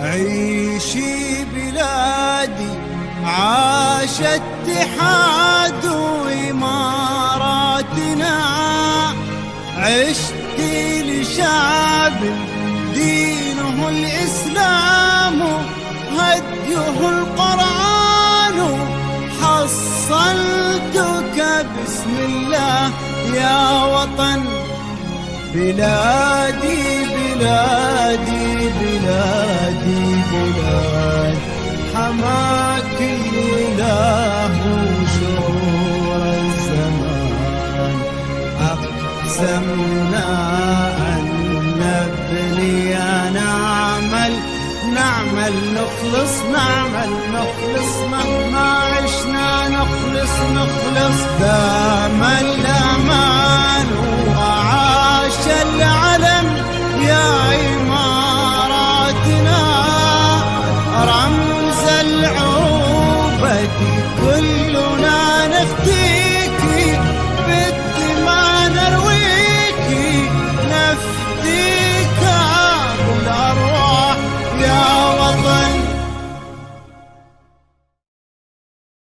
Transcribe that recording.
عيشي بلادي عاش اتحاد وإماراتنا، عشتي لشعب دينه الإسلام هديه القرآن، حصلتك بسم الله يا وطن. بلادي بلادي بلادي بلاد حماك الإله وشرور الزمان، أقسمنا أن نبني نعمل نخلص مهما عشنا نخلص دام الأمان وعاش العلم يا إماراتنا، رمز العروبة كلنا نفتي